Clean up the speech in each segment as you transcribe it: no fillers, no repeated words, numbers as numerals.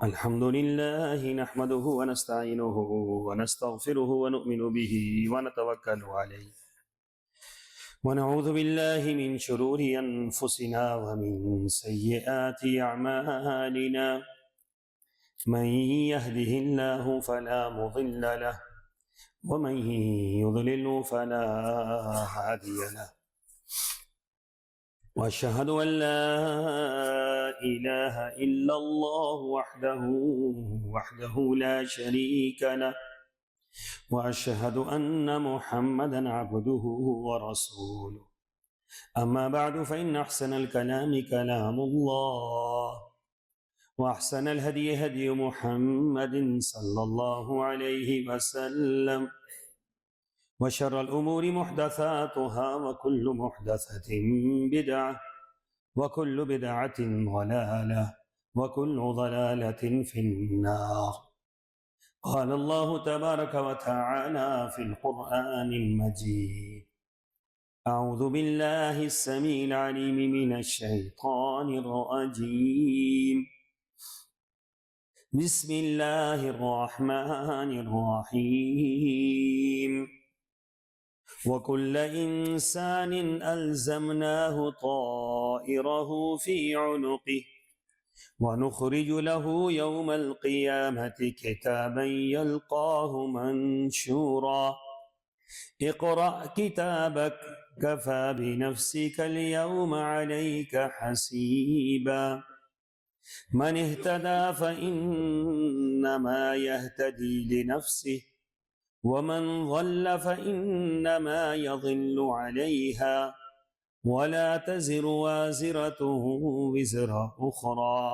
الحمد لله نحمده ونستعينه ونستغفره ونؤمن به ونتوكل عليه ونعوذ بالله من شرور أنفسنا ومن سيئات أعمالنا من يهده الله فلا مضل له ومن يضلل فلا هادي له وأشهد أن لا إله إلا الله وحده لا شريك له وأشهد أن محمدا عبده ورسوله أما بعد فإن أحسن الكلام كلام الله وأحسن الهدي هدي محمد صلى الله عليه وسلم وشر الأمور محدثاتها وكل محدثة بدعة وكل بدعة ضلالة وكل ضلالة في النار. قال الله تبارك وتعالى في القرآن المجيد: أعوذ بالله السميع العليم من الشيطان الرجيم. بسم الله الرحمن الرحيم. وكل إنسان ألزمناه طائره في عنقه ونخرج له يوم القيامة كتابا يلقاه منشورا اقرأ كتابك كفى بنفسك اليوم عليك حسيبا من اهتدى فإنما يهتدي لنفسه ومن ضل فإنما يضل عليها ولا تزر وازرة وزر أخرى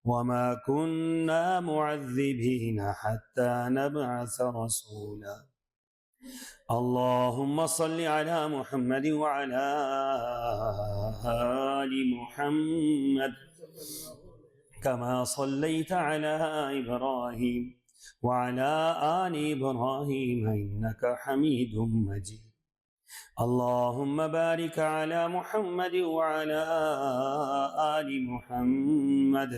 وما كنا معذبين حتى نبعث رسولا. اللهم صل على محمد وعلى آل محمد كما صليت على إبراهيم وعلى آل إبراهيم إنك حميد مجيد. اللهم بارك على محمد وعلى آل محمد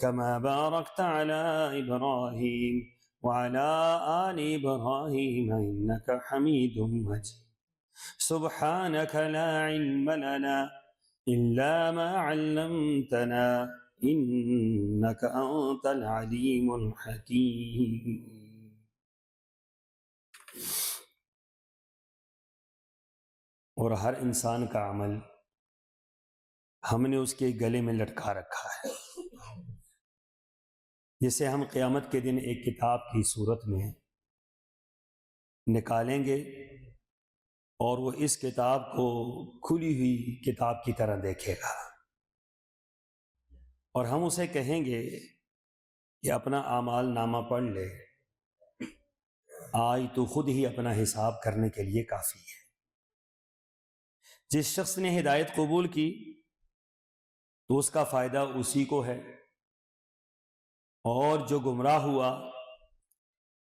كما باركت على إبراهيم وعلى آل إبراهيم إنك حميد مجيد. سبحانك لا علم لنا إلا ما علمتنا إنك أنت العليم الحكيم. اور ہر انسان کا عمل ہم نے اس کے گلے میں لٹکا رکھا ہے، جسے ہم قیامت کے دن ایک کتاب کی صورت میں نکالیں گے اور وہ اس کتاب کو کھلی ہوئی کتاب کی طرح دیکھے گا، اور ہم اسے کہیں گے کہ اپنا اعمال نامہ پڑھ لے، آج تو خود ہی اپنا حساب کرنے کے لیے کافی ہے۔ جس شخص نے ہدایت قبول کی تو اس کا فائدہ اسی کو ہے، اور جو گمراہ ہوا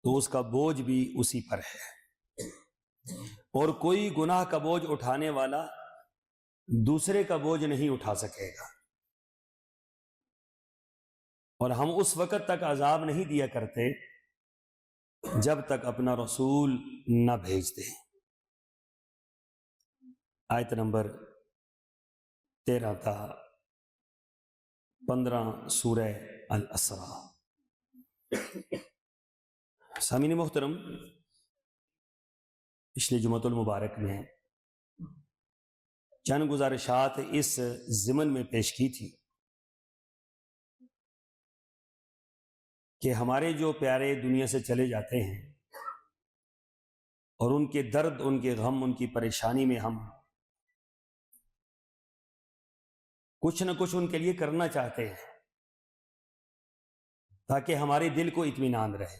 تو اس کا بوجھ بھی اسی پر ہے، اور کوئی گناہ کا بوجھ اٹھانے والا دوسرے کا بوجھ نہیں اٹھا سکے گا، اور ہم اس وقت تک عذاب نہیں دیا کرتے جب تک اپنا رسول نہ بھیج دیں۔ آیت نمبر 13 تا 15 سورہ الاسراء۔ سامعین محترم، پچھلی جمعۃ المبارک میں چند گزارشات اس ضمن میں پیش کی تھی کہ ہمارے جو پیارے دنیا سے چلے جاتے ہیں اور ان کے درد، ان کے غم، ان کی پریشانی میں ہم کچھ نہ کچھ ان کے لیے کرنا چاہتے ہیں تاکہ ہمارے دل کو اطمینان رہے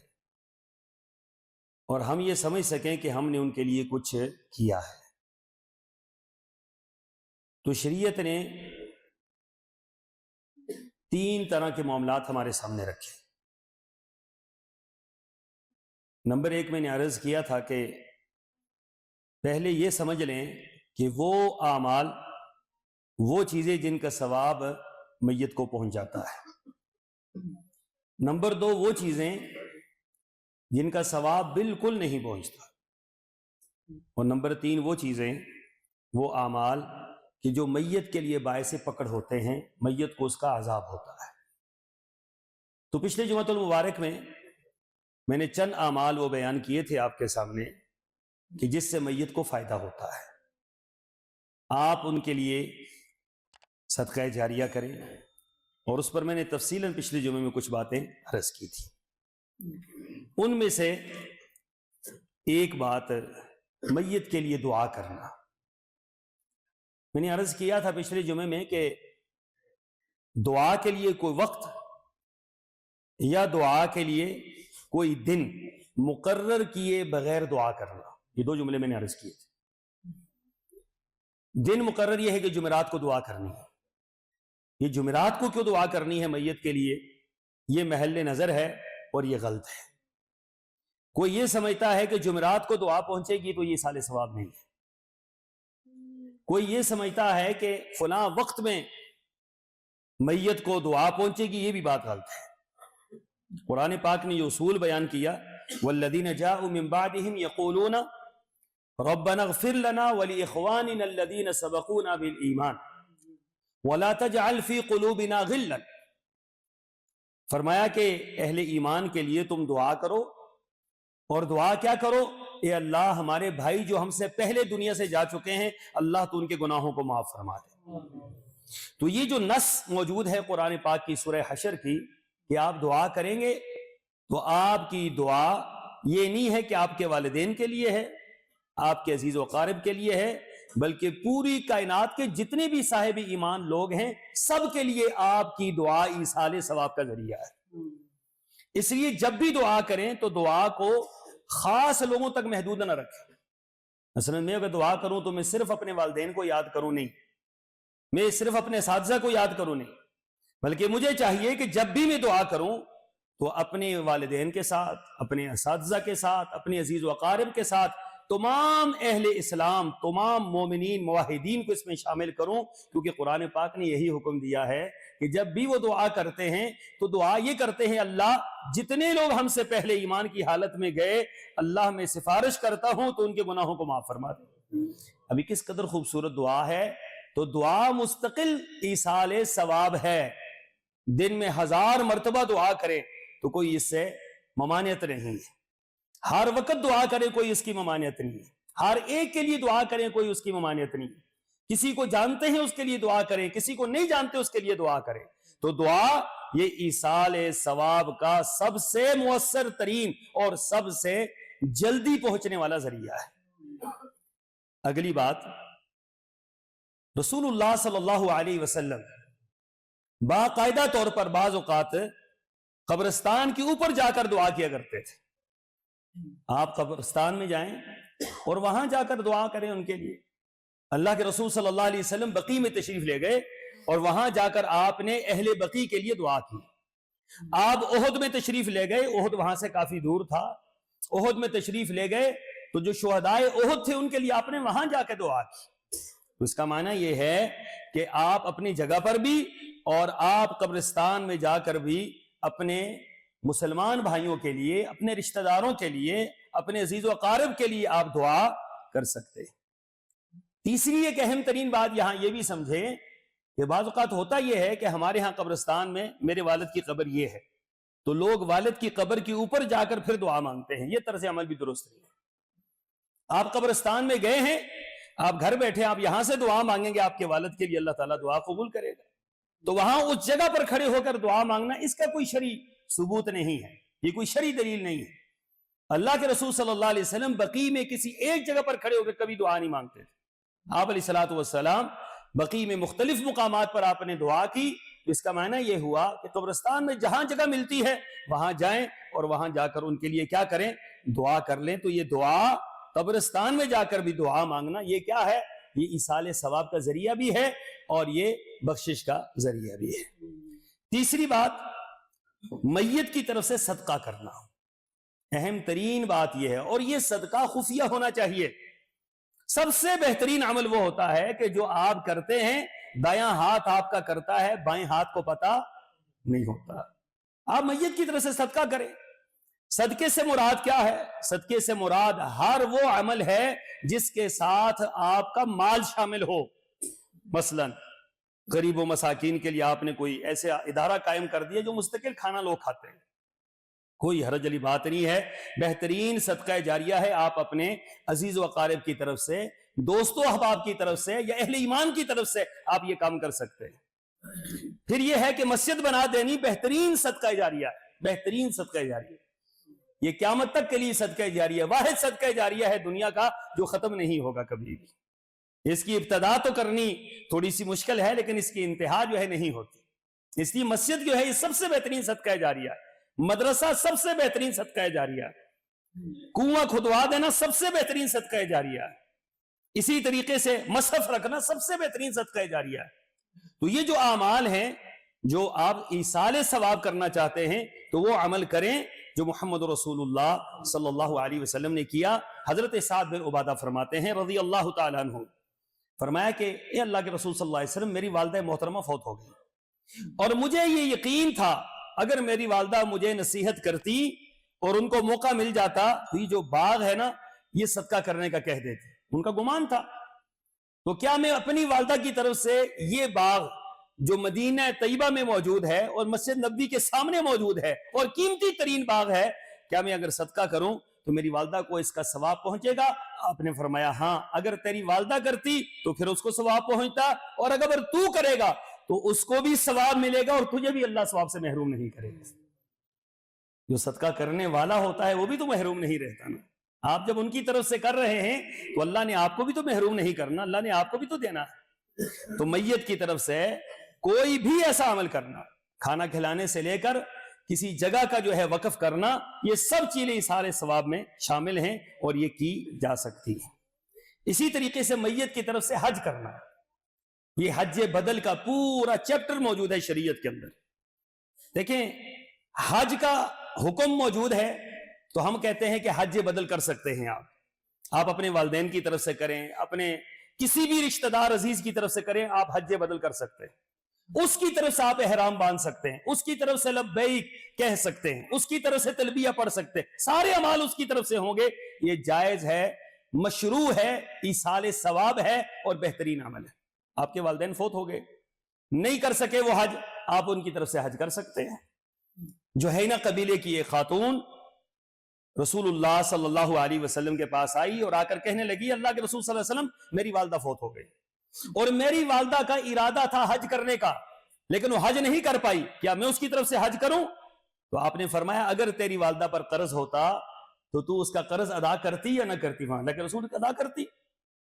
اور ہم یہ سمجھ سکیں کہ ہم نے ان کے لیے کچھ کیا ہے۔ تو شریعت نے 3 طرح کے معاملات ہمارے سامنے رکھے۔ نمبر 1 میں نے عرض کیا تھا کہ پہلے یہ سمجھ لیں کہ وہ اعمال، وہ چیزیں جن کا ثواب میت کو پہنچ جاتا ہے۔ نمبر 2 وہ چیزیں جن کا ثواب بالکل نہیں پہنچتا، اور نمبر 3 وہ چیزیں، وہ اعمال کہ جو میت کے لیے باعث پکڑ ہوتے ہیں، میت کو اس کا عذاب ہوتا ہے۔ تو پچھلے جمعۃ المبارک میں نے چند اعمال وہ بیان کیے تھے آپ کے سامنے کہ جس سے میت کو فائدہ ہوتا ہے، آپ ان کے لیے صدقہ جاریہ کریں، اور اس پر میں نے تفصیلاً پچھلے جمعے میں کچھ باتیں عرض کی تھی۔ ان میں سے ایک بات میت کے لیے دعا کرنا۔ میں نے عرض کیا تھا پچھلے جمعے میں کہ دعا کے لیے کوئی وقت یا دعا کے لیے کوئی دن مقرر کیے بغیر دعا کرنا، یہ 2 جملے میں نے عرض کیے تھے۔ دن مقرر یہ ہے کہ جمعرات کو دعا کرنی ہے۔ یہ جمعرات کو کیوں دعا کرنی ہے میت کے لیے، یہ محل نظر ہے اور یہ غلط ہے۔ کوئی یہ سمجھتا ہے کہ جمعرات کو دعا پہنچے گی تو یہ سال ثواب نہیں ہے۔ کوئی یہ سمجھتا ہے کہ فلاں وقت میں میت کو دعا پہنچے گی، یہ بھی بات غلط ہے۔ قرآن پاک نے یہ اصول بیان کیا، والذین جاءوا من بعدهم یقولون ربنا اغفر لنا ولاخواننا الذین سبقونا بالایمان ولا تجعل فی قلوبنا غلا۔ فرمایا کہ اہل ایمان کے لیے تم دعا کرو، اور دعا کیا کرو؟ اے اللہ ہمارے بھائی جو ہم سے پہلے دنیا سے جا چکے ہیں، اللہ تو ان کے گناہوں کو معاف فرما دے۔ تو یہ جو نص موجود ہے قرآن پاک کی سورہ حشر کی کہ آپ دعا کریں گے، تو آپ کی دعا یہ نہیں ہے کہ آپ کے والدین کے لیے ہے، آپ کے عزیز و اقارب کے لیے ہے، بلکہ پوری کائنات کے جتنے بھی صاحب ایمان لوگ ہیں سب کے لیے آپ کی دعا ایصال ثواب کا ذریعہ ہے۔ اس لیے جب بھی دعا کریں تو دعا کو خاص لوگوں تک محدود نہ رکھیں۔ مثلا میں اگر دعا کروں تو میں صرف اپنے والدین کو یاد کروں نہیں، میں صرف اپنے اساتذہ کو یاد کروں نہیں، بلکہ مجھے چاہیے کہ جب بھی میں دعا کروں تو اپنے والدین کے ساتھ، اپنے اساتذہ کے ساتھ، اپنے عزیز و اقارب کے ساتھ تمام اہل اسلام، تمام مومنین موحدین کو اس میں شامل کروں، کیونکہ قرآن پاک نے یہی حکم دیا ہے کہ جب بھی وہ دعا کرتے ہیں تو دعا یہ کرتے ہیں، اللہ جتنے لوگ ہم سے پہلے ایمان کی حالت میں گئے، اللہ میں سفارش کرتا ہوں تو ان کے گناہوں کو معاف فرما دے۔ ابھی کس قدر خوبصورت دعا ہے۔ تو دعا مستقل ایصال ثواب ہے، دن میں 1000 مرتبہ دعا کرے تو کوئی اس سے ممانعت نہیں ہے، ہر وقت دعا کرے کوئی اس کی ممانعت نہیں ہے، ہر ایک کے لیے دعا کریں کوئی اس کی ممانعت نہیں ہے، کسی کو جانتے ہیں اس کے لیے دعا کریں، کسی کو نہیں جانتے اس کے لیے دعا کریں۔ تو دعا یہ ایصال ثواب کا سب سے مؤثر ترین اور سب سے جلدی پہنچنے والا ذریعہ ہے۔ اگلی بات، رسول اللہ صلی اللہ علیہ وسلم باقاعدہ طور پر بعض اوقات قبرستان کے اوپر جا کر دعا کیا کرتے تھے۔ آپ قبرستان میں جائیں اور وہاں جا کر دعا کریں ان کے لیے۔ اللہ کے رسول صلی اللہ علیہ وسلم بقیع میں تشریف لے گئے اور وہاں جا کر آپ نے اہل بقیع کے لیے دعا کی۔ آپ احد میں تشریف لے گئے، احد وہاں سے کافی دور تھا، احد میں تشریف لے گئے تو جو شہدائے احد تھے ان کے لیے آپ نے وہاں جا کے دعا کی۔ تو اس کا معنی یہ ہے کہ آپ اپنی جگہ پر بھی اور آپ قبرستان میں جا کر بھی اپنے مسلمان بھائیوں کے لیے، اپنے رشتہ داروں کے لیے، اپنے عزیز و اقارب کے لیے آپ دعا کر سکتے۔ تیسری ایک اہم ترین بات یہاں یہ بھی سمجھیں کہ بعض اوقات ہوتا یہ ہے کہ ہمارے ہاں قبرستان میں میرے والد کی قبر یہ ہے تو لوگ والد کی قبر کے اوپر جا کر پھر دعا مانگتے ہیں، یہ طرز عمل بھی درست نہیں ہے۔ آپ قبرستان میں گئے ہیں، آپ گھر بیٹھے آپ یہاں سے دعا مانگیں گے آپ کے والد کے لیے، اللہ تعالیٰ دعا قبول کرے گا۔ تو وہاں اس جگہ پر کھڑے ہو کر دعا مانگنا اس کا کوئی شرعی ثبوت نہیں ہے، یہ کوئی شرعی دلیل نہیں ہے۔ اللہ کے رسول صلی اللہ علیہ وسلم بقیع میں کسی ایک جگہ پر کھڑے ہو کر کبھی دعا نہیں مانگتے تھے۔ آپ علیہ الصلوۃ والسلام بقیع میں مختلف مقامات پر آپ نے دعا کی۔ اس کا معنی یہ ہوا کہ قبرستان میں جہاں جگہ ملتی ہے وہاں جائیں اور وہاں جا کر ان کے لیے کیا کریں؟ دعا کر لیں۔ تو یہ دعا قبرستان میں جا کر بھی دعا مانگنا یہ کیا ہے؟ یہ ایصال ثواب کا ذریعہ بھی ہے اور یہ بخشش کا ذریعہ بھی ہے۔ تیسری بات، میت کی طرف سے صدقہ کرنا، اہم ترین بات یہ ہے، اور یہ صدقہ خفیہ ہونا چاہیے۔ سب سے بہترین عمل وہ ہوتا ہے کہ جو آپ کرتے ہیں دایاں ہاتھ آپ کا کرتا ہے، بائیں ہاتھ کو پتا نہیں ہوتا۔ آپ میت کی طرف سے صدقہ کریں۔ صدقے سے مراد کیا ہے؟ صدقے سے مراد ہر وہ عمل ہے جس کے ساتھ آپ کا مال شامل ہو۔ مثلا غریب و مساکین کے لیے آپ نے کوئی ایسا ادارہ قائم کر دیا جو مستقل کھانا لوگ کھاتے ہیں، کوئی حرج والی بات نہیں ہے۔ بہترین صدقہ جاریہ ہے، آپ اپنے عزیز و اقارب کی طرف سے، دوست و احباب کی طرف سے، یا اہل ایمان کی طرف سے آپ یہ کام کر سکتے ہیں۔ پھر یہ ہے کہ مسجد بنا دینی بہترین صدقہ جاریہ ہے، بہترین صدقہ جاریہ، یہ قیامت تک کے لیے صدقہ جاریہ، واحد صدقہ جاریہ ہے دنیا کا جو ختم نہیں ہوگا کبھی بھی۔ اس کی ابتدا تو کرنی تھوڑی سی مشکل ہے، لیکن اس کی انتہا جو ہے نہیں ہوتی۔ اس لیے مسجد جو ہے یہ سب سے بہترین صدقہ جاریہ ہے، مدرسہ سب سے بہترین صدقہ جاریہ ہے، کنواں کھدوا دینا سب سے بہترین صدقہ جاریہ ہے، اسی طریقے سے مصحف رکھنا سب سے بہترین صدقہ جاریہ ہے۔ تو یہ جو اعمال ہیں جو آپ ایصال ثواب کرنا چاہتے ہیں تو وہ عمل کریں جو محمد رسول اللہ صلی اللہ علیہ وسلم نے کیا۔ حضرت سعد بن عبادہ فرماتے ہیں رضی اللہ تعالیٰ عنہ، فرمایا کہ اے اللہ کے رسول صلی اللہ علیہ وسلم، میری والدہ محترمہ فوت ہو گئی اور مجھے یہ یقین تھا اگر میری والدہ مجھے نصیحت کرتی اور ان کو موقع مل جاتا تو یہ جو باغ ہے نا یہ صدقہ کرنے کا کہہ دیتے۔ ان کا گمان تھا تو کیا میں اپنی والدہ کی طرف سے یہ باغ جو مدینہ طیبہ میں موجود ہے اور مسجد نبوی کے سامنے موجود ہے اور قیمتی ترین باغ ہے، کیا میں اگر صدقہ کروں تو میری والدہ کو اس کا ثواب پہنچے گا؟ آپ نے فرمایا ہاں، اگر تیری والدہ کرتی تو پھر اس کو ثواب پہنچتا، اور اگر تو کرے گا تو اس کو بھی ثواب ملے گا اور تجھے بھی اللہ ثواب سے محروم نہیں کرے گا۔ جو صدقہ کرنے والا ہوتا ہے وہ بھی تو محروم نہیں رہتا نا۔ آپ جب ان کی طرف سے کر رہے ہیں تو اللہ نے آپ کو بھی تو محروم نہیں کرنا، اللہ نے آپ کو بھی تو دینا ہے۔ تو میت کی طرف سے کوئی بھی ایسا عمل کرنا، کھانا کھلانے سے لے کر کسی جگہ کا جو ہے وقف کرنا، یہ سب چیزیں سارے ثواب میں شامل ہیں اور یہ کی جا سکتی ہیں۔ اسی طریقے سے میت کی طرف سے حج کرنا، یہ حج بدل کا پورا چیپٹر موجود ہے شریعت کے اندر۔ دیکھیں حج کا حکم موجود ہے تو ہم کہتے ہیں کہ حج بدل کر سکتے ہیں آپ اپنے والدین کی طرف سے کریں، اپنے کسی بھی رشتہ دار عزیز کی طرف سے کریں، آپ حج بدل کر سکتے ہیں۔ اس کی طرف سے آپ احرام باندھ سکتے ہیں، اس کی طرف سے لبیک کہہ سکتے ہیں، اس کی طرف سے تلبیہ پڑھ سکتے ہیں، سارے اعمال اس کی طرف سے ہوں گے۔ یہ جائز ہے، مشروع ہے، ایصال ثواب ہے اور بہترین عمل ہے۔ آپ کے والدین فوت ہو گئے، نہیں کر سکے وہ حج، آپ ان کی طرف سے حج کر سکتے ہیں۔ جوہینہ قبیلے کی ایک خاتون رسول اللہ صلی اللہ علیہ وسلم کے پاس آئی اور آ کر کہنے لگی اللہ کے رسول صلی اللہ علیہ وسلم، میری والدہ فوت ہو گئی اور میری والدہ کا ارادہ تھا حج کرنے کا، لیکن وہ حج نہیں کر پائی، کیا میں اس کی طرف سے حج کروں؟ تو آپ نے فرمایا اگر تیری والدہ پر قرض ہوتا تو اس کا قرض ادا کرتی یا نہ کرتی؟ وہاں اللہ کے رسول ادا کرتی۔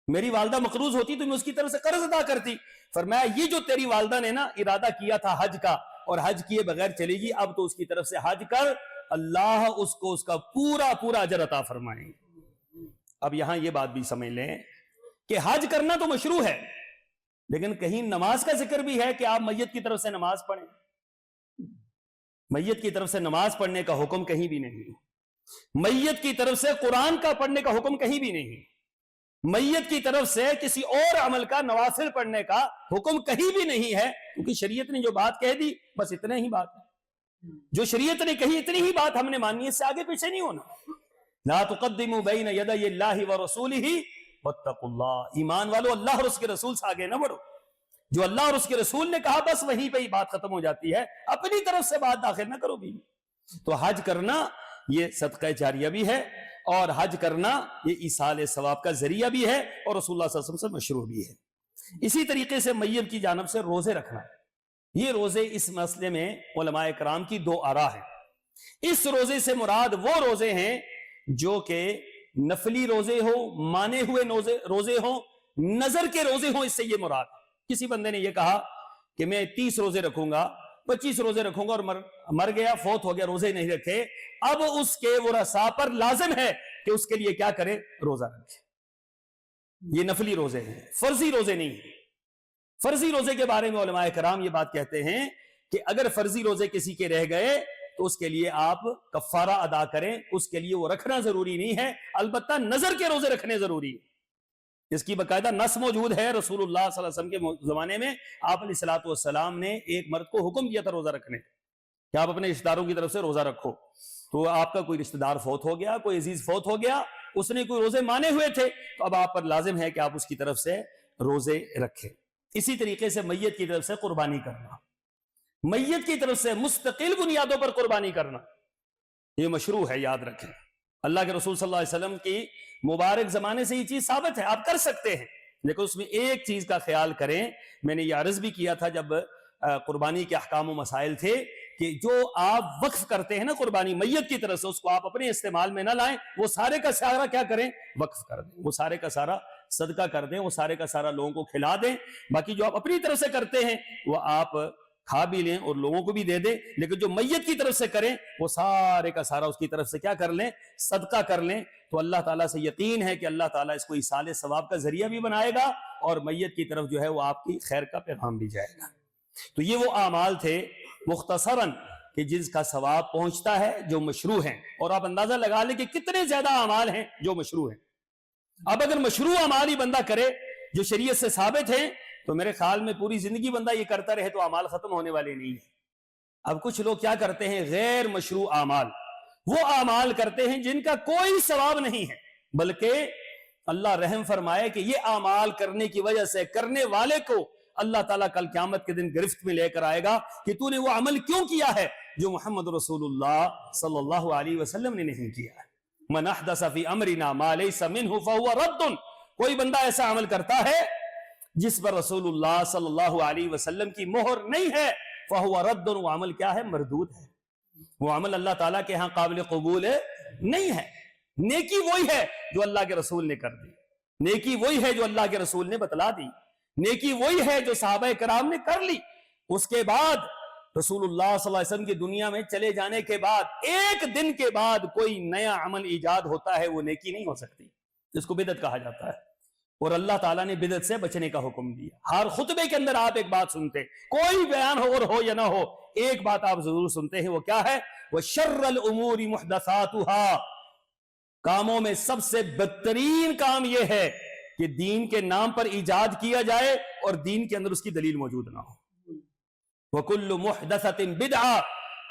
میری والدہ مقروض ہوتی تو میں اس کی طرف سے قرض ادا کرتی۔ فرمایا یہ جو تیری والدہ نے نا ارادہ کیا تھا حج کا اور حج کیے بغیر چلے گی، اب تو اس کی طرف سے حج کر، اللہ اس کو اس کا پورا پورا اجر عطا فرمائیں گے۔ اب یہاں یہ بات بھی سمجھ لیں کہ حج کرنا تو مشروع ہے، لیکن کہیں نماز کا ذکر بھی ہے کہ آپ میت کی طرف سے نماز پڑھیں۔ میت کی طرف سے نماز پڑھنے کا حکم کہیں بھی نہیں، میت کی طرف سے قرآن کا پڑھنے کا حکم کہیں بھی نہیں، میت کی طرف سے کسی اور عمل کا نوافل پڑھنے کا حکم کہیں بھی نہیں ہے، کیونکہ شریعت نے جو بات کہہ دی بس اتنا ہی بات ہے۔ جو شریعت نے کہی اتنی ہی بات ہم نے ماننی ہے، اس سے آگے پیچھے نہیں ہونا۔ لا تقدموا بین یدی اللہ ورسولہ واتقوا اللہ، ایمان والو اللہ اور اس کے رسول سے آگے نہ بڑھو۔ جو اللہ اور اس کے رسول نے کہا بس وہیں پہ ہی بات ختم ہو جاتی ہے، اپنی طرف سے بات داخل نہ کرو بھی۔ تو حج کرنا یہ صدقہ جاریہ بھی ہے اور حج کرنا یہ ایصال ثواب کا ذریعہ بھی ہے اور رسول اللہ صلی اللہ علیہ وسلم سے مشروع بھی ہے۔ اسی طریقے سے میت کی جانب سے روزے رکھنا، یہ روزے اس مسئلے میں علماء کرام کی دو آراء ہیں۔ اس روزے سے مراد وہ روزے ہیں جو کہ نفلی روزے ہو، مانے ہوئے روزے ہوں، نظر کے روزے ہوں، اس سے یہ مراد۔ کسی بندے نے یہ کہا کہ میں 30 روزے رکھوں گا، 25 روزے رکھوں گا اور مر گیا، فوت ہو گیا، روزے نہیں رکھے، اب اس کے ورثاء پر لازم ہے کہ اس کے لیے کیا کرے؟ روزہ رکھے۔ یہ نفلی روزے ہیں، فرضی روزے نہیں ہیں۔ فرضی روزے کے بارے میں علماء کرام یہ بات کہتے ہیں کہ اگر فرضی روزے کسی کے رہ گئے تو اس کے لیے آپ کفارہ ادا کریں، اس کے لیے وہ رکھنا ضروری نہیں ہے، البتہ نظر کے روزے رکھنے ضروری ہے۔ اس کی باقاعدہ نص موجود ہے. رسول اللہ صلی اللہ علیہ وسلم کے زمانے میں آپ علیہ الصلوۃ والسلام نے ایک مرد کو حکم دیا تھا روزہ رکھنے کہ آپ اپنے رشتہ داروں کی طرف سے روزہ رکھو. تو آپ کا کوئی رشتہ دار فوت ہو گیا, کوئی عزیز فوت ہو گیا, اس نے کوئی روزے مانے ہوئے تھے, تو اب آپ پر لازم ہے کہ آپ اس کی طرف سے روزے رکھیں. اسی طریقے سے میت کی طرف سے قربانی کرنا, میت کی طرف سے مستقل بنیادوں پر قربانی کرنا, یہ مشروع ہے, یاد رکھیں. اللہ کے رسول صلی اللہ علیہ وسلم کی مبارک زمانے سے یہ چیز ثابت ہے, آپ کر سکتے ہیں. لیکن اس میں ایک چیز کا خیال کریں, میں نے یہ عرض بھی کیا تھا جب قربانی کے احکام و مسائل تھے, کہ جو آپ وقف کرتے ہیں نا قربانی میت کی طرف سے, اس کو آپ اپنے استعمال میں نہ لائیں, وہ سارے کا سارا کیا کریں, وقف کر دیں, وہ سارے کا سارا صدقہ کر دیں, وہ سارے کا سارا لوگوں کو کھلا دیں. باقی جو آپ اپنی طرف سے کرتے ہیں وہ آپ کھا بھی لیں اور لوگوں کو بھی دے دیں, لیکن جو میت کی طرف سے کریں وہ سارے کا سارا اس کی طرف سے کیا کر لیں, صدقہ کر لیں. تو اللہ تعالیٰ سے یقین ہے کہ اللہ تعالیٰ اس کو ایصال ثواب کا ذریعہ بھی بنائے گا, اور میت کی طرف جو ہے وہ آپ کی خیر کا پیغام بھی جائے گا. تو یہ وہ اعمال تھے مختصراً کہ جس کا ثواب پہنچتا ہے, جو مشروع ہیں. اور آپ اندازہ لگا لیں کہ کتنے زیادہ اعمال ہیں جو مشروع ہیں. اب اگر مشروع اعمال ہی بندہ کرے جو شریعت سے ثابت ہیں, تو میرے خیال میں پوری زندگی بندہ یہ کرتا رہے تو اعمال ختم ہونے والے نہیں ہیں. اب کچھ لوگ کیا کرتے ہیں, غیر مشروع اعمال, وہ اعمال کرتے ہیں جن کا کوئی ثواب نہیں ہے, بلکہ اللہ رحم فرمائے کہ یہ اعمال کرنے کی وجہ سے کرنے والے کو اللہ تعالیٰ کل قیامت کے دن گرفت میں لے کر آئے گا کہ تو نے وہ عمل کیوں کیا ہے جو محمد رسول اللہ صلی اللہ علیہ وسلم نے نہیں کیا ہے. من احدث فی امرنا ما لیس منہ فہو رد. کوئی بندہ ایسا عمل کرتا ہے جس پر رسول اللہ صلی اللہ علیہ وسلم کی مہر نہیں ہے, فہو رد. وہ عمل کیا ہے, مردود ہے. وہ عمل اللہ تعالیٰ کے ہاں قابل قبول نہیں ہے. نیکی وہی ہے جو اللہ کے رسول نے کر دی, نیکی وہی ہے جو اللہ کے رسول نے بتلا دی, نیکی وہی ہے جو صحابہ کرام نے کر لی. اس کے بعد رسول اللہ صلی اللہ علیہ وسلم کی دنیا میں چلے جانے کے بعد ایک دن کے بعد کوئی نیا عمل ایجاد ہوتا ہے, وہ نیکی نہیں ہو سکتی, اس کو بدعت کہا جاتا ہے. اور اللہ تعالیٰ نے بدعت سے بچنے کا حکم دیا. ہر خطبے کے اندر آپ ایک بات سنتے, کوئی بیان ہو اور ہو یا نہ ہو, ایک بات آپ ضرور سنتے ہیں, وہ کیا ہے, وَشَرَّ الْأُمُورِ مُحْدَثَاتُهَا. کاموں میں سب سے بدترین کام یہ ہے کہ دین کے نام پر ایجاد کیا جائے اور دین کے اندر اس کی دلیل موجود نہ ہو. وَكُلُّ مُحْدَثَةٍ بِدْعَةٍ.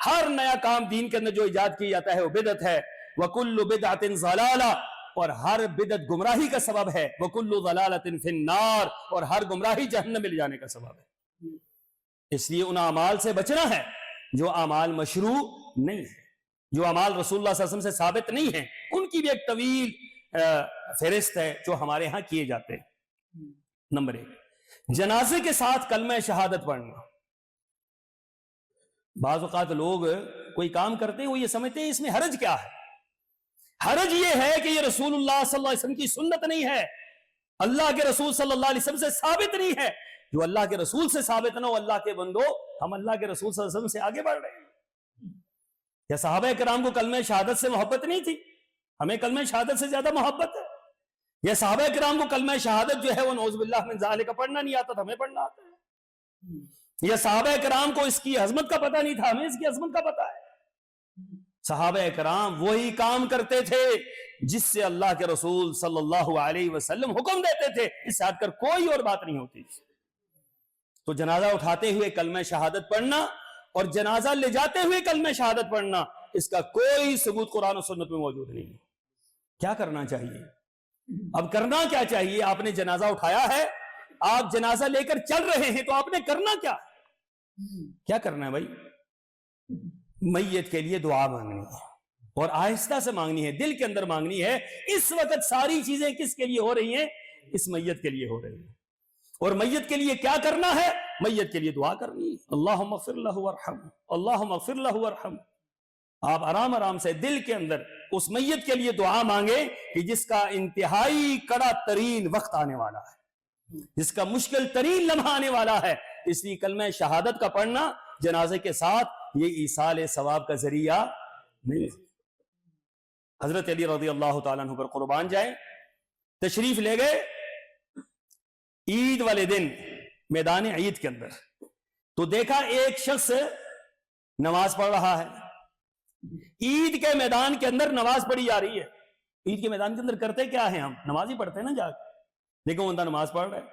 ہر نیا کام دین کے اندر جو ایجاد کیا جاتا ہے وہ بدعت ہے. وَكُلُّ بِدْعَةٍ ضَلَالَةٍ. اور ہر بدعت گمراہی کا سبب ہے. وَكُلُّ ضَلَالَةٍ فِي النَّارِ. اور ہر گمراہی جہنم میں لے جانے کا سبب ہے. اس لیے ان اعمال سے بچنا ہے جو اعمال مشروع نہیں ہے, جو اعمال رسول اللہ صلی اللہ علیہ وسلم سے ثابت نہیں ہیں. ان کی بھی ایک طویل فہرست ہے جو ہمارے ہاں کیے جاتے ہیں. نمبر 1, جنازے کے ساتھ کلمہ شہادت پڑھنا. بعض اوقات لوگ کوئی کام کرتے ہیں, وہ یہ سمجھتے ہیں اس میں حرج کیا ہے. حرج یہ ہے کہ یہ رسول اللہ صلی اللہ علیہ وسلم کی سنت نہیں ہے, اللہ کے رسول صلی اللہ علیہ وسلم سے ثابت نہیں ہے. جو اللہ کے رسول سے ثابت نہ ہو, اللہ کے بندو, ہم اللہ کے رسول صلی اللہ علیہ وسلم سے آگے بڑھ رہے ہیں. یا صحابہ کرام کو کلمہ شہادت سے محبت نہیں تھی, ہمیں کلمہ شہادت سے زیادہ محبت ہے. یا صحابہ کرام کو کلمہ شہادت جو ہے وہ نعوذ باللہ من ذالک پڑھنا نہیں آتا تھا, ہمیں پڑھنا آتا ہے. یا صحابہ کرام کو اس کی عظمت کا پتہ نہیں تھا, ہمیں اس کی عظمت کا پتہ ہے. صحابہ کرام وہی کام کرتے تھے جس سے اللہ کے رسول صلی اللہ علیہ وسلم حکم دیتے تھے, اس سے ہٹ کر کوئی اور بات نہیں ہوتی. تو جنازہ اٹھاتے ہوئے کلمہ شہادت پڑھنا اور جنازہ لے جاتے ہوئے کلمہ شہادت پڑھنا, اس کا کوئی ثبوت قرآن و سنت میں موجود نہیں ہے. کیا کرنا چاہیے؟ اب کرنا کیا چاہیے؟ آپ نے جنازہ اٹھایا ہے, آپ جنازہ لے کر چل رہے ہیں, تو آپ نے کرنا کیا کرنا ہے بھائی؟ میت کے لیے دعا مانگنی ہے, اور آہستہ سے مانگنی ہے, دل کے اندر مانگنی ہے. اس وقت ساری چیزیں کس کے لیے ہو رہی ہیں؟ اس میت کے لیے ہو رہی ہیں. اور میت کے لیے کیا کرنا ہے؟ میت کے لیے دعا کرنی ہے. اللہم اغفر لہ وارحم, اللہم اغفر لہ وارحم. آپ آرام آرام سے دل کے اندر اس میت کے لیے دعا مانگیں کہ جس کا انتہائی کڑا ترین وقت آنے والا ہے, جس کا مشکل ترین لمحہ آنے والا ہے. اس لیے کلمہ شہادت کا پڑھنا جنازے کے ساتھ یہ ایصال ثواب کا ذریعہ نہیں ہے. حضرت علی رضی اللہ تعالیٰ عنہ پر قربان جائیں, تشریف لے گئے عید والے دن میدان عید کے اندر, تو دیکھا ایک شخص نماز پڑھ رہا ہے. عید کے میدان کے اندر نماز پڑھی جا رہی ہے. عید کے میدان کے اندر کرتے کیا ہیں؟ ہم نماز ہی پڑھتے ہیں نا جا کے. دیکھو بندہ نماز پڑھ رہا ہے.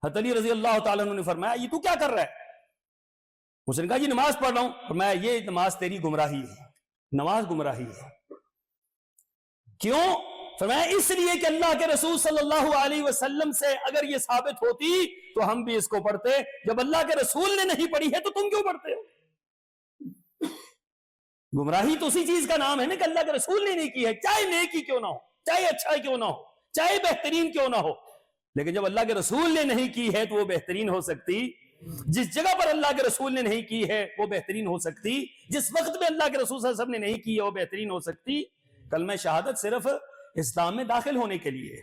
حضرت علی رضی اللہ تعالیٰ عنہ نے فرمایا یہ تو کیا کر رہا ہے؟ اس نے کہا یہ نماز پڑھ رہا ہوں. فرمایا یہ نماز تیری گمراہی ہے, نماز گمراہی ہے. کیوں؟ فرمایا اس لیے کہ اللہ کے رسول صلی اللہ علیہ وسلم سے اگر یہ ثابت ہوتی تو ہم بھی اس کو پڑھتے, جب اللہ کے رسول نے نہیں پڑھی ہے تو تم کیوں پڑھتے ہو؟ گمراہی تو اسی چیز کا نام ہے نا کہ اللہ کے رسول نے نہیں کی ہے, چاہے نیکی کیوں نہ ہو, چاہے اچھا کیوں نہ ہو, چاہے بہترین کیوں نہ ہو. لیکن جب اللہ کے رسول نے نہیں کی ہے تو وہ بہترین ہو سکتی. جس جگہ پر اللہ کے رسول نے نہیں کی ہے وہ بہترین ہو سکتی. جس وقت میں اللہ کے رسول صلی اللہ علیہ وسلم نے نہیں کی ہے وہ بہترین ہو سکتی. کلمہ شہادت صرف اسلام میں داخل ہونے کے لیے,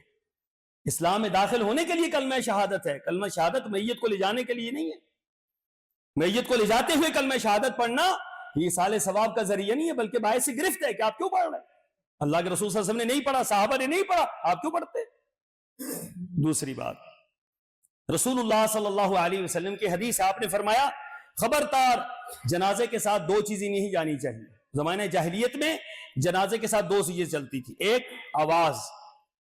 اسلام میں داخل ہونے کے لیے کلمہ شہادت ہے. کلمہ شہادت میت کو لے جانے کے لیے نہیں ہے. میت کو لے جاتے ہوئے کلمہ شہادت پڑھنا یہ ایصال ثواب کا ذریعہ نہیں ہے, بلکہ باعث گرفت ہے کہ آپ کیوں پڑھ رہے ہیں. اللہ کے رسول صلی اللہ علیہ وسلم نے نہیں پڑھا, صحابہ نے نہیں پڑھا, آپ کیوں پڑھتے؟ دوسری بات, رسول اللہ صلی اللہ علیہ وسلم کی حدیث آپ نے فرمایا خبردار جنازے کے ساتھ دو چیزیں نہیں جانی چاہیے. زمانہ جاہلیت میں جنازے کے ساتھ دو چیزیں چلتی تھی. ایک آواز.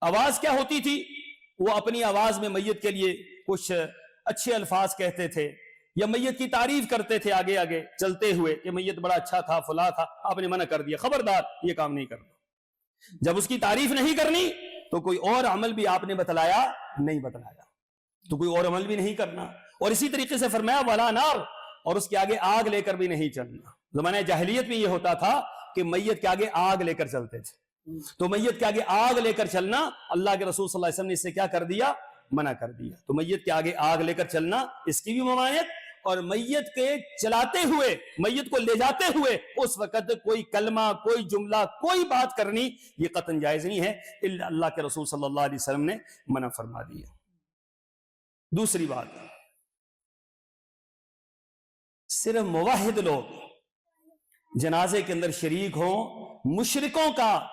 آواز کیا ہوتی تھی؟ وہ اپنی آواز میں میت کے لیے کچھ اچھے الفاظ کہتے تھے یا میت کی تعریف کرتے تھے آگے آگے چلتے ہوئے کہ میت بڑا اچھا تھا, فلاں تھا. آپ نے منع کر دیا, خبردار یہ کام نہیں کرنا. جب اس کی تعریف نہیں کرنی تو کوئی اور عمل بھی آپ نے بتلایا نہیں بتلایا, تو کوئی اور عمل بھی نہیں کرنا. اور اسی طریقے سے فرمایا ولا نار, اور اس کے آگے آگ لے کر بھی نہیں چلنا. زمانہ جاہلیت میں یہ ہوتا تھا کہ میت کے آگے آگ لے کر چلتے تھے, تو میت کے آگے آگ لے کر چلنا اللہ کے رسول صلی اللہ علیہ وسلم نے اس سے کیا کر دیا؟ منع کر دیا. تو میت کے آگے آگ لے کر چلنا اس کی بھی ممانعت, اور میت کے چلاتے ہوئے, میت کو لے جاتے ہوئے اس وقت کوئی کلمہ, کوئی جملہ, کوئی بات کرنی یہ قطعاً جائز نہیں ہے, اللہ کے رسول صلی اللہ علیہ وسلم نے منع فرما دیا. دوسری بات, صرف موحد لوگ جنازے کے اندر شریک ہوں, مشرکوں کا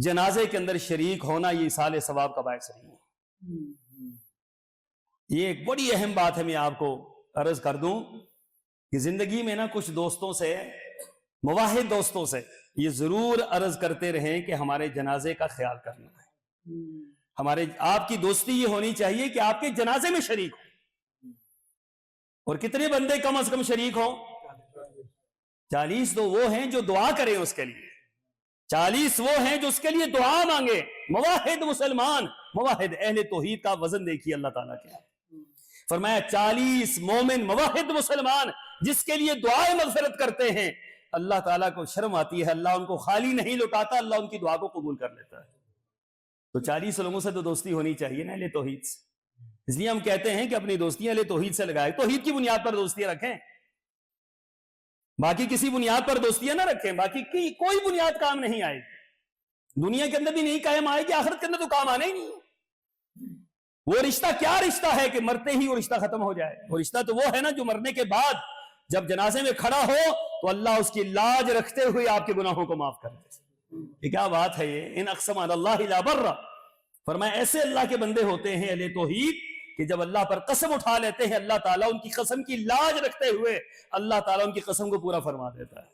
جنازے کے اندر شریک ہونا یہ ایصال ثواب کا باعث نہیں ہے. یہ ایک بڑی اہم بات ہے. میں آپ کو عرض کر دوں کہ زندگی میں نا کچھ دوستوں سے, موحد دوستوں سے یہ ضرور عرض کرتے رہیں کہ ہمارے جنازے کا خیال کرنا ہے. آپ کی دوستی یہ ہونی چاہیے کہ آپ کے جنازے میں شریک ہو. اور کتنے بندے کم از کم شریک ہوں؟ 40 تو وہ ہیں جو دعا کریں اس کے لیے, 40 وہ ہیں جو اس کے لیے دعا مانگے. موحد مسلمان, موحد اہل توحید کا وزن دیکھیے اللہ تعالیٰ کے. فرمایا 40 مومن موحد مسلمان جس کے لیے دعائیں مغفرت کرتے ہیں, اللہ تعالیٰ کو شرم آتی ہے, اللہ ان کو خالی نہیں لوٹاتا, اللہ ان کی دعا کو قبول کر لیتا ہے. تو 40 لوگوں سے تو دوستی ہونی چاہیے نا اہل توحید سے. اس لیے ہم کہتے ہیں کہ اپنی دوستیاں اہل توحید سے لگائیں, توحید کی بنیاد پر دوستیاں رکھیں, باقی کسی بنیاد پر دوستیاں نہ رکھیں. باقی کی کوئی بنیاد کام نہیں آئے گی, دنیا کے اندر بھی نہیں قائم آئے گی, آخرت کے اندر تو کام آنے ہی نہیں. وہ رشتہ کیا رشتہ ہے کہ مرتے ہی وہ رشتہ ختم ہو جائے؟ وہ رشتہ تو وہ ہے نا جو مرنے کے بعد جب جنازے میں کھڑا ہو تو اللہ اس کی لاج رکھتے ہوئے آپ کے گناہوں کو معاف کر دے. یہ کیا بات ہے یہ؟ ان اقسم علی اللہ لا بر. فرمایا ایسے اللہ کے بندے ہوتے ہیں اہل توحید کہ جب اللہ پر قسم اٹھا لیتے ہیں اللہ تعالیٰ ان کی قسم کی لاج رکھتے ہوئے اللہ تعالیٰ ان کی قسم کو پورا فرما دیتا ہے.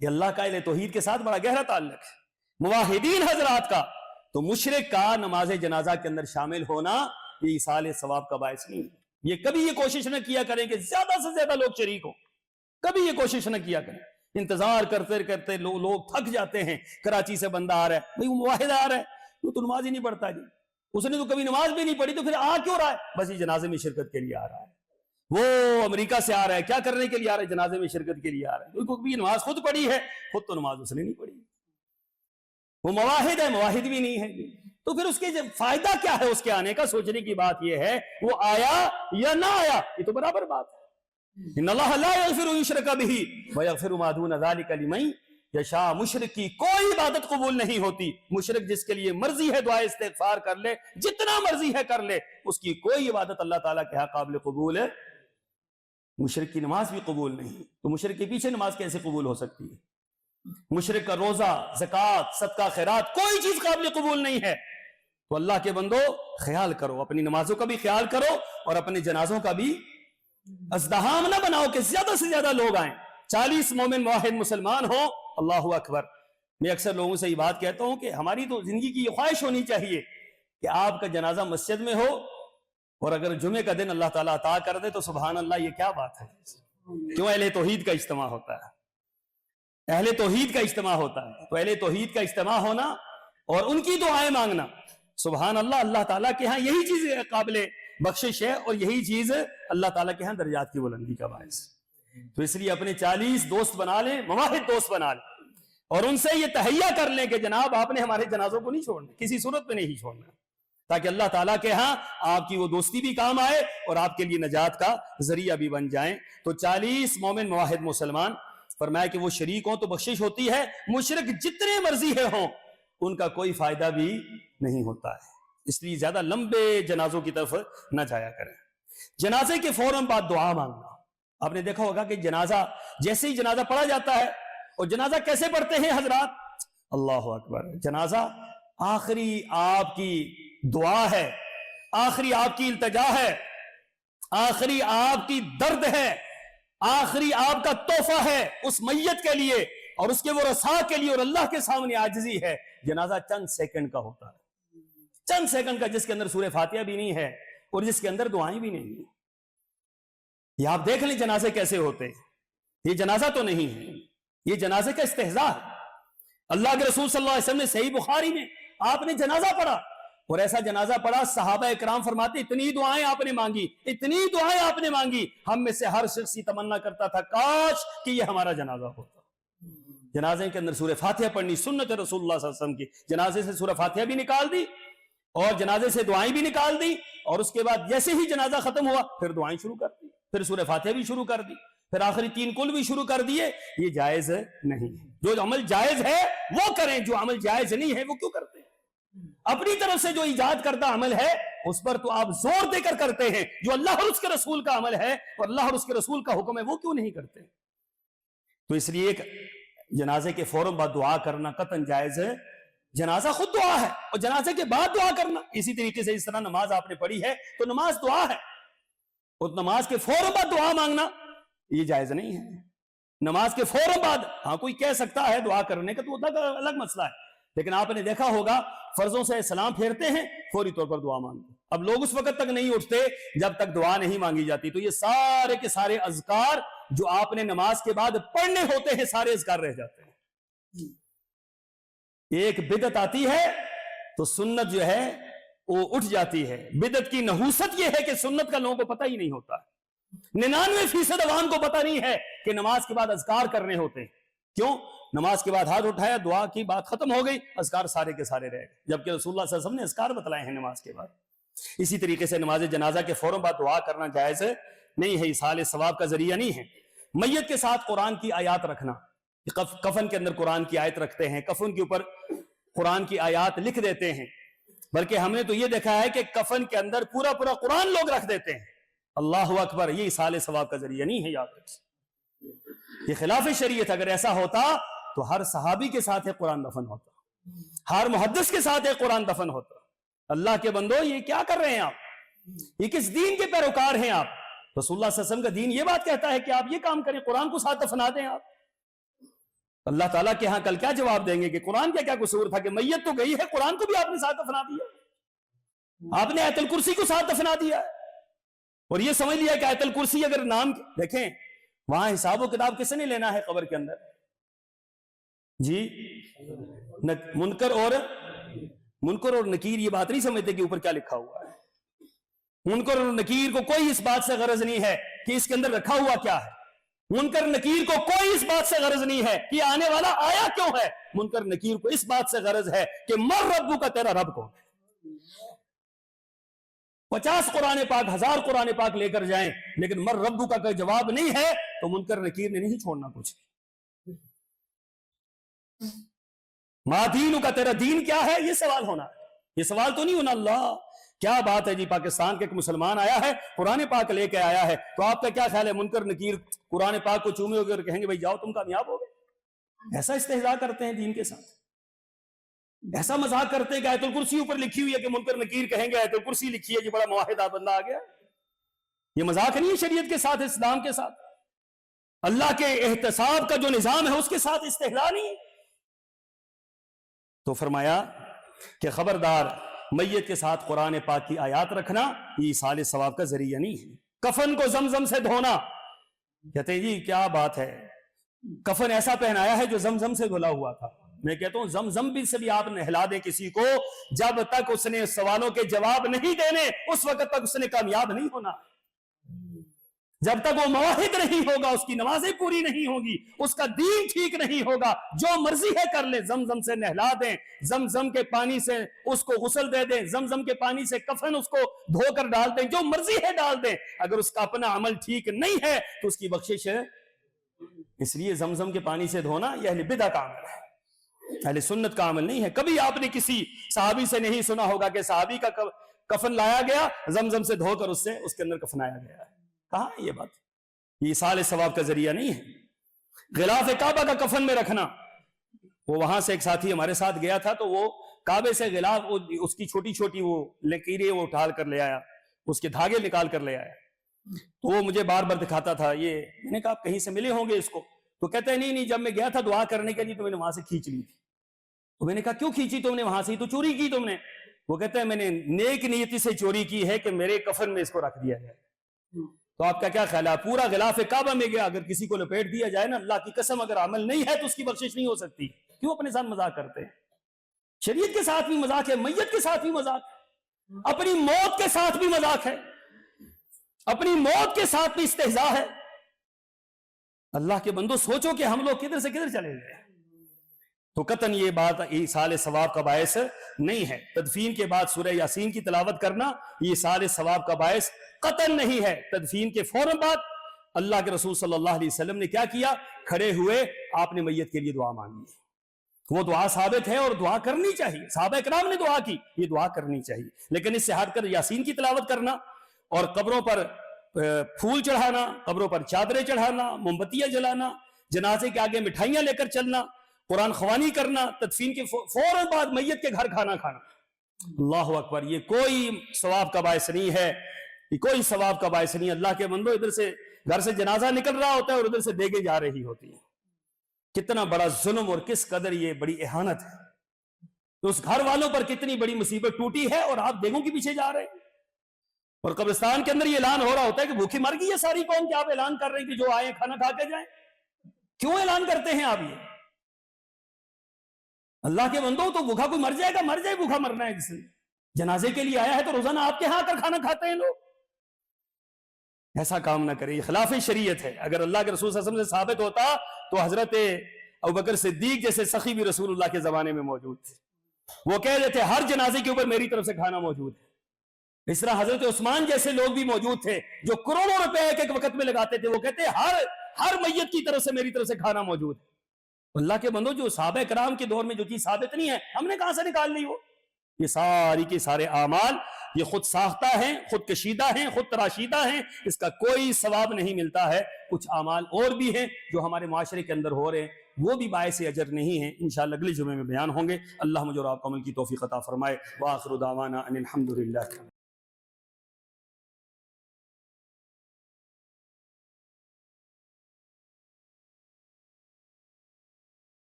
یہ اللہ کا اہل توحید کے ساتھ بڑا گہرا تعلق ہے. موحدین حضرات کا, تو مشرک کا نماز جنازہ کے اندر شامل ہونا یہ ایصال ثواب کا باعث نہیں ہے. یہ کبھی یہ کوشش نہ کیا کریں کہ زیادہ سے زیادہ لوگ شریک ہوں, کبھی یہ کوشش نہ کیا کریں. انتظار کرتے کرتے لوگ تھک جاتے ہیں. کراچی سے بندہ آ رہا ہے, بھئی وہ موحد آ رہا ہے, وہ تو نماز ہی نہیں پڑھتا جی, اس نے تو کبھی نماز بھی نہیں پڑھی, تو پھر آ کیوں رہا ہے؟ بس یہ جنازے میں شرکت کے لیے آ رہا ہے. وہ امریکہ سے آ رہا ہے, کیا کرنے کے لیے آ رہا ہے؟ جنازے میں شرکت کے لیے آ رہا ہے. کیونکہ نماز خود پڑھی ہے, خود تو نماز اس نے نہیں پڑھی. وہ موحد ہے, موحد بھی نہیں ہے, تو پھر اس کے فائدہ کیا ہے اس کے آنے کا؟ سوچنے کی بات یہ ہے وہ آیا یا نہ آیا, یہ تو برابر بات ہے. ان اللہ لا یغفر ان یشرک بہ ویغفر ما دون ذلک لمن یشاء. مشرک کی کوئی عبادت قبول نہیں ہوتی. مشرک جس کے لیے مرضی ہے دعا استغفار کر لے, جتنا مرضی ہے کر لے, اس کی کوئی عبادت اللہ تعالیٰ کے ہاں قابل قبول ہے. مشرک کی نماز بھی قبول نہیں, تو مشرک کے پیچھے نماز کیسے قبول ہو سکتی ہے؟ مشرک کا روزہ, زکوٰۃ, صدقہ, خیرات کوئی چیز قابل قبول نہیں ہے. تو اللہ کے بندو خیال کرو, اپنی نمازوں کا بھی خیال کرو اور اپنے جنازوں کا بھی. ازدحام نہ بناؤ کہ زیادہ سے زیادہ لوگ آئیں. 40 مومن موحد مسلمان ہو, اللہ اکبر. میں اکثر لوگوں سے یہ بات کہتا ہوں کہ ہماری تو زندگی کی یہ خواہش ہونی چاہیے کہ آپ کا جنازہ مسجد میں ہو اور اگر جمعے کا دن اللہ تعالیٰ عطا کر دے تو سبحان اللہ، یہ کیا بات ہے؟ کیوں؟ اہل توحید کا اجتماع ہوتا ہے، اہل توحید کا اجتماع ہوتا ہے، تو اہل توحید کا اجتماع ہونا اور ان کی دعائیں مانگنا، سبحان اللہ، اللہ تعالیٰ کے ہاں یہی چیز قابل بخشش ہے اور یہی چیز اللہ تعالیٰ کے ہاں درجات کی بلندی کا باعث۔ تو اس لیے اپنے 40 دوست بنا لیں، مواحد دوست بنا لیں، اور ان سے یہ تہیہ کر لیں کہ جناب آپ نے ہمارے جنازوں کو نہیں چھوڑنا، کسی صورت میں نہیں چھوڑنا، تاکہ اللہ تعالیٰ کے ہاں آپ کی وہ دوستی بھی کام آئے اور آپ کے لیے نجات کا ذریعہ بھی بن جائیں۔ تو 40 مومن مواحد مسلمان، فرمایا کہ وہ شریک ہوں تو بخشش ہوتی ہے، مشرک جتنے مرضی ہے ہوں ان کا کوئی فائدہ بھی نہیں ہوتا ہے۔ اس لیے زیادہ لمبے جنازوں کی طرف نہ جایا کریں۔ جنازے کے فوراً بعد دعا مانگنا، آپ نے دیکھا ہوگا کہ جنازہ جیسے ہی جنازہ پڑھا جاتا ہے، اور جنازہ کیسے پڑھتے ہیں حضرات؟ اللہ اکبر، جنازہ آخری آپ کی دعا ہے، آخری آپ کی التجا ہے، آخری آپ کی درد ہے، آخری آپ کا تحفہ ہے اس میت کے لیے اور اس کے ورثاء کے لیے، اور اللہ کے سامنے عاجزی ہے۔ جنازہ چند سیکنڈ کا ہوتا ہے، چند سیکنڈ کا، جس کے اندر سورہ فاتحہ بھی نہیں ہے اور جس کے اندر دعائیں بھی نہیں ہیں۔ یہ آپ دیکھ لیں جنازے کیسے ہوتے ہیں۔ یہ جنازہ تو نہیں ہے، یہ جنازے کا استہزاء ہے۔ اللہ کے رسول صلی اللہ علیہ وسلم نے صحیح بخاری میں آپ نے جنازہ پڑھا، اور ایسا جنازہ پڑھا، صحابہ اکرام فرماتے اتنی دعائیں آپ نے مانگی، اتنی دعائیں آپ نے مانگی، ہم میں سے ہر شخص یہ تمنا کرتا تھا کاش کہ یہ ہمارا جنازہ ہوتا۔ جنازے کے اندر سورہ فاتحہ پڑھنی سنت رسول اللہ صلی اللہ علیہ وسلم کی، جنازے سے سورہ فاتحہ بھی نکال دی اور جنازے سے دعائیں بھی نکال دی، اور اس کے بعد جیسے ہی جنازہ ختم ہوا پھر دعائیں شروع کر دی، پھر سورہ فاتحہ بھی شروع کر دی، پھر آخری 3 کل بھی شروع کر دیے۔ یہ جائز نہیں ہے۔ جو عمل جائز ہے وہ کریں، جو عمل جائز نہیں ہے وہ کیوں کرتے ہیں؟ اپنی طرف سے جو ایجاد کردہ عمل ہے اس پر تو آپ زور دے کر کرتے ہیں، جو اللہ اور اس کے رسول کا عمل ہے اور اللہ اور اس کے رسول کا حکم ہے وہ کیوں نہیں کرتے؟ تو اس لیے ایک جنازے کے فوراً بعد دعا کرنا قطعاً جائز ہے۔ جنازہ خود دعا ہے اور جنازے کے بعد دعا کرنا، اسی طریقے سے اس طرح نماز آپ نے پڑھی ہے تو نماز دعا ہے، اور نماز کے فوراً بعد دعا مانگنا یہ جائز نہیں ہے۔ نماز کے فوراً بعد ہاں کوئی کہہ سکتا ہے دعا کرنے کا، تو الگ مسئلہ ہے، لیکن آپ نے دیکھا ہوگا فرضوں سے سلام پھیرتے ہیں فوری طور پر دعا مانگتے ہیں۔ اب لوگ اس وقت تک نہیں اٹھتے جب تک دعا نہیں مانگی جاتی۔ تو یہ سارے کے سارے اذکار جو آپ نے نماز کے بعد پڑھنے ہوتے ہیں سارے اذکار رہ جاتے ہیں۔ ایک بدعت آتی ہے تو سنت جو ہے وہ اٹھ جاتی ہے۔ بدعت کی نحوست یہ ہے کہ سنت کا لوگوں کو پتہ ہی نہیں ہوتا۔ 99% عوام کو پتہ نہیں ہے کہ نماز کے بعد اذکار کرنے ہوتے ہیں۔ کیوں؟ نماز کے بعد ہاتھ اٹھایا، دعا کی، بات ختم ہو گئی، اذکار سارے کے سارے رہ گئے، جبکہ رسول اللہ صلی اللہ علیہ وسلم نے اذکار بتلائے ہیں نماز کے بعد۔ اسی طریقے سے نماز جنازہ کے فوراً بعد دعا کرنا جائز نہیں ہے، ایصال ثواب کا ذریعہ نہیں ہے۔ میت کے ساتھ قرآن کی آیات رکھنا، کفن کے اندر قرآن کی آیت رکھتے ہیں، کفن کے اوپر قرآن کی آیات لکھ دیتے ہیں، بلکہ ہم نے تو یہ دیکھا ہے کہ کفن کے اندر پورا قرآن لوگ رکھ دیتے ہیں۔ اللہ اکبر، یہ ایصال ثواب کا ذریعہ نہیں ہے، یاد رکھیں، یہ خلاف شریعت۔ اگر ایسا ہوتا تو ہر صحابی کے ساتھ ایک قرآن دفن ہوتا، ہر محدث کے ساتھ ایک قرآن دفن ہوتا۔ اللہ کے بندو، یہ کیا کر رہے ہیں آپ؟ یہ کس دین کے پیروکار ہیں آپ؟ رسول اللہ صلی اللہ علیہ وسلم کا دین یہ بات کہتا ہے کہ آپ یہ کام کریں، قرآن کو ساتھ دفنا دیں آپ۔ اللہ تعالیٰ کے ہاں کل کیا جواب دیں گے کہ قرآن کا کیا قصور تھا کہ میت تو گئی ہے، قرآن کو بھی آپ نے ساتھ دفنا دیا، آپ نے آیت الکرسی کو ساتھ دفنا دیا، اور یہ سمجھ لیا کہ آیت الکرسی اگر نام دیکھیں وہاں حساب و کتاب کس نے لینا ہے قبر کے اندر؟ جی منکر اور نکیر یہ بات نہیں سمجھتے کہ اوپر کیا لکھا ہوا ہے۔ منکر اور نکیر کو کوئی اس بات سے غرض نہیں ہے کہ اس کے اندر رکھا ہوا کیا ہے، منکر نکیر کو کوئی اس بات سے غرض نہیں ہے کہ آنے والا آیا کیوں ہے، منکر نکیر کو اس بات سے غرض ہے کہ مر ربو کا، تیرا رب کون ہے۔ 50 قرآن پاک 1000 قرآن پاک لے کر جائیں لیکن مر ربو کا کوئی جواب نہیں ہے تو منکر نکیر نے نہیں چھوڑنا کچھ۔ ما دینو کا، تیرا دین کیا ہے، یہ سوال ہونا ہے، یہ سوال تو نہیں ہونا اللہ کیا بات ہے جی پاکستان کے ایک مسلمان آیا ہے قرآن پاک لے کے آیا ہے، تو آپ کا کیا خیال ہے منکر نکیر قرآن پاک کو چومے ہو گے اور کہیں گے بھائی جاؤ تم کامیاب ہو گئے؟ ایسا استہزاء کرتے ہیں دین کے ساتھ، ایسا مذاق کرتے ہیں کہ آیت الکرسی اوپر لکھی ہوئی ہے کہ منکر نکیر کہیں گے آیت الکرسی لکھی ہے جی بڑا موحدہ بندہ آ گیا۔ یہ مذاق نہیں ہے شریعت کے ساتھ، اسلام کے ساتھ، اللہ کے احتساب کا جو نظام ہے اس کے ساتھ استہزاء نہیں ہے۔ تو فرمایا کہ خبردار میت کے ساتھ قرآن پاک کی آیات رکھنا یہ ایصال ثواب کا ذریعہ نہیں ہے۔ کفن کو زمزم سے دھونا، کہتے ہیں جی کیا بات ہے، کفن ایسا پہنایا ہے جو زمزم سے دھلا ہوا تھا۔ میں کہتا ہوں زمزم بھی سے بھی آپ نہلا دیں کسی کو، جب تک اس نے سوالوں کے جواب نہیں دینے اس وقت تک اس نے کامیاب نہیں ہونا۔ جب تک وہ موحد نہیں ہوگا، اس کی نمازیں پوری نہیں ہوگی، اس کا دین ٹھیک نہیں ہوگا، جو مرضی ہے کر لے، زمزم سے نہلا دیں، زمزم کے پانی سے اس کو غسل دے دیں، زمزم کے پانی سے کفن اس کو دھو کر ڈال دیں، جو مرضی ہے ڈال دیں، اگر اس کا اپنا عمل ٹھیک نہیں ہے تو اس کی بخشش ہے۔ اس لیے زمزم کے پانی سے دھونا یہ اہل بدعت کا عمل ہے، اہل سنت کا عمل نہیں ہے۔ کبھی آپ نے کسی صحابی سے نہیں سنا ہوگا کہ صحابی کا کفن لایا گیا، زمزم سے دھو کر اس کے اندر کفنایا گیا ہے۔ کہاں ہے یہ بات؟ یہ ایصال ثواب کا ذریعہ نہیں ہے۔ غلاف کعبہ کا کفن میں رکھنا، وہ وہاں سے ایک ساتھی ہمارے ساتھ گیا تھا تو وہ کعبے سے غلاف اس کی چھوٹی چھوٹی وہ لکیریں وہ اٹھال کر لے آیا، اس کے دھاگے نکال کر لے آیا، تو وہ مجھے بار بار دکھاتا تھا۔ یہ میں نے کہا آپ کہیں سے ملے ہوں گے اس کو؟ تو کہتا ہے نہیں جب میں گیا تھا دعا کرنے کے لیے تو میں نے وہاں سے کھینچ لی تھی۔ تو میں نے کہا کیوں کھینچی تم نے وہاں سے؟ تو چوری کی تم نے؟ وہ کہتا ہے میں نے نیک نیتی سے چوری کی ہے کہ میرے کفن میں اس کو رکھ دیا جائے۔ تو آپ کا کیا خیال ہے؟ پورا غلاف کعبہ میں گیا، اگر کسی کو لپیٹ دیا جائے نا، اللہ کی قسم اگر عمل نہیں ہے تو اس کی بخشش نہیں ہو سکتی۔ کیوں اپنے ساتھ مذاق کرتے ہیں؟ شریعت کے ساتھ بھی مذاق ہے، میت کے ساتھ بھی مذاق ہے، اپنی موت کے ساتھ بھی مذاق ہے، اپنی موت کے ساتھ بھی استہزاء ہے۔ اللہ کے بندو سوچو کہ ہم لوگ کدھر سے کدھر چلے گئے۔ تو قطعاً یہ بات ایصال ثواب کا باعث نہیں ہے۔ تدفین کے بعد سورہ یاسین کی تلاوت کرنا یہ ایصال ثواب کا باعث قطعاً نہیں ہے۔ تدفین کے فوراً بعد اللہ کے رسول صلی اللہ علیہ وسلم نے کیا کیا؟ کھڑے ہوئے آپ نے میت کے لیے دعا مانگی۔ وہ دعا ثابت ہے اور دعا کرنی چاہیے، صحابہ کرام نے دعا کی، یہ دعا کرنی چاہیے۔ لیکن اس سے ہٹ کر یاسین کی تلاوت کرنا اور قبروں پر پھول چڑھانا، قبروں پر چادریں چڑھانا، موم بتیاں جلانا، جنازے کے آگے مٹھائیاں لے کر چلنا، قرآن خوانی کرنا، تدفین کے فوراً بعد میت کے گھر کھانا کھانا، اللہ اکبر، یہ کوئی ثواب کا باعث نہیں ہے، یہ کوئی ثواب کا باعث نہیں ہے۔ اللہ کے بندو ادھر سے گھر سے جنازہ نکل رہا ہوتا ہے اور ادھر سے دیگیں جا رہی ہوتی ہیں۔ کتنا بڑا ظلم اور کس قدر یہ بڑی اہانت ہے۔ تو اس گھر والوں پر کتنی بڑی مصیبت ٹوٹی ہے اور آپ دیگوں کے پیچھے جا رہے ہیں۔ اور قبرستان کے اندر یہ اعلان ہو رہا ہوتا ہے کہ بھوکھی مر گئی ہے ساری قوم، کہ آپ اعلان کر رہے ہیں کہ جو آئے کھانا کھا کے جائیں۔ کیوں اعلان کرتے ہیں آپ یہ؟ اللہ کے بندو تو بھوکھا کوئی مر جائے گا، مر جائے، بھوکھا مرنا ہے جس نے جنازے کے لیے آیا ہے تو روزانہ آپ کے ہاں کر کھانا کھاتے ہیں لوگ۔ ایسا کام نہ کریں، یہ خلاف شریعت ہے۔ اگر اللہ کے رسول صلی اللہ علیہ وسلم سے ثابت ہوتا تو حضرت ابوبکر صدیق جیسے سخی بھی رسول اللہ کے زمانے میں موجود تھے، وہ کہہ رہے تھے ہر جنازے کے اوپر میری طرف سے کھانا موجود ہے۔ اس طرح حضرت عثمان جیسے لوگ بھی موجود تھے جو کروڑوں روپے ایک ایک وقت میں لگاتے تھے، وہ کہتے ہر میت کی طرف سے میری طرف سے کھانا موجود ہے۔ اللہ کے بندو جو صحابہ کرام کے دور میں جو چیز ثابت نہیں ہے ہم نے کہاں سے نکال لی؟ وہ یہ ساری کے سارے اعمال یہ خود ساختہ ہیں، خود کشیدہ ہیں، خود تراشیدہ ہیں، اس کا کوئی ثواب نہیں ملتا ہے۔ کچھ اعمال اور بھی ہیں جو ہمارے معاشرے کے اندر ہو رہے ہیں، وہ بھی باعث اجر نہیں ہیں، انشاءاللہ اگلے جمعے میں بیان ہوں گے۔ اللہ مجھے اور آپ کو عمل کی توفیق عطا فرمائے۔ وآخر دعوانا ان الحمدللہ۔